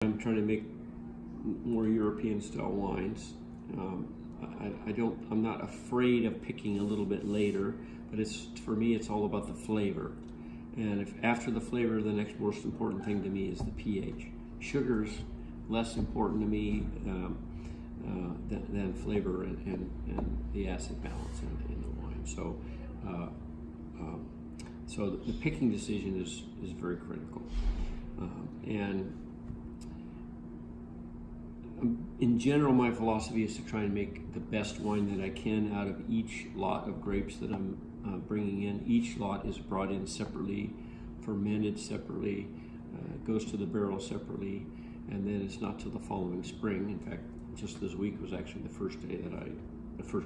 I'm trying to make more European style wines. I'm not afraid of picking a little bit later, but for me it's all about the flavor. And if after the flavor, the next most important thing to me is the pH. Sugar's less important to me than flavor and the acid balance in the wine. So the picking decision is very critical. In general, my philosophy is to try and make the best wine that I can out of each lot of grapes that I'm bringing in. Each lot is brought in separately, fermented separately, goes to the barrel separately, and then it's not till the following spring. In fact, just this week was actually the first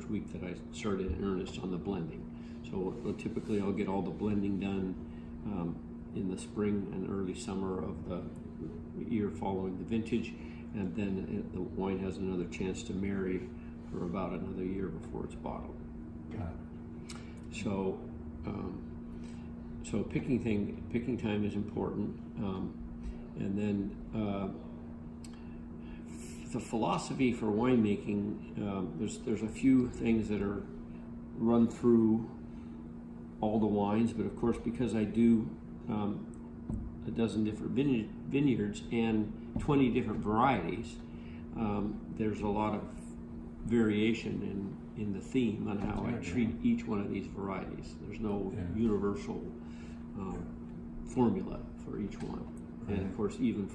week that I started in earnest on the blending. So typically I'll get all the blending done in the spring and early summer of the year following the vintage, and then the wine has another chance to marry for about another year before it's bottled. Got it. So, picking time is important, and then the philosophy for winemaking. There's a few things that are run through all the wines, but of course, because I do a dozen different vineyards and 20 different varieties, there's a lot of variation in the theme on how I treat each one of these varieties. There's no universal formula for each one. Right. And of course, even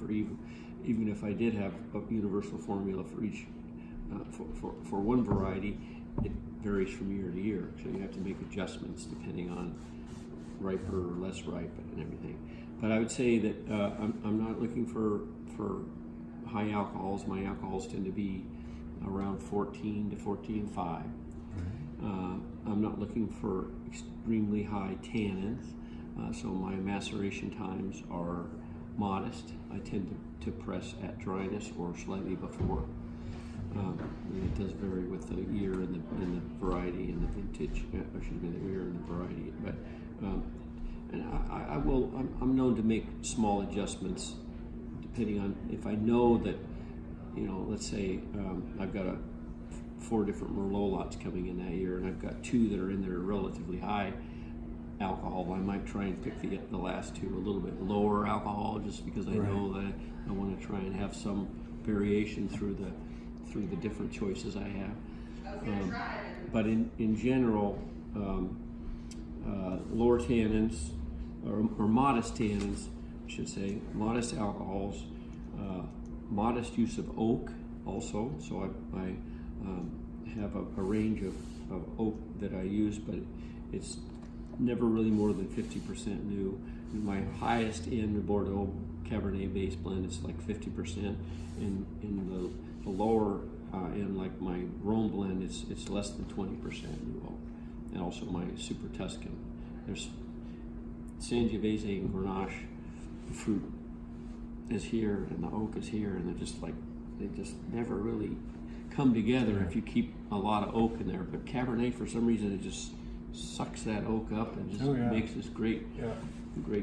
if I did have a universal formula for each for one variety, it varies from year to year. So you have to make adjustments depending on riper or less ripe and everything. But I would say that I'm not looking for high alcohols. My alcohols tend to be around 14 to 14.5. Right. I'm not looking for extremely high tannins, so my maceration times are modest. I tend to press at dryness or slightly before. It does vary with the year and the variety and the vintage. The year and the variety. But and I'm known to make small adjustments depending on if I know that, let's say I've got 4 different Merlot lots coming in that year, and I've got 2 that are in there relatively high alcohol. I might try and pick the last 2 a little bit lower alcohol, just because I know that I want to try and have some variation through the different choices I have. But in general, lower tannins or modest tannins, I should say, modest alcohols, modest use of oak also. So I have a range of oak that I use, but it's never really more than 50% new. My highest end Bordeaux Cabernet base blend is like 50%. In the lower end, like my Rhone blend, it's less than 20% new oak. And also my Super Tuscan. There's Sangiovese and Grenache. The fruit is here and the oak is here, and they just never really come together if you keep a lot of oak in there. But Cabernet, for some reason, it just sucks that oak up and just makes this great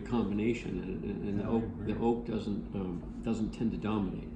combination. And the oak doesn't tend to dominate.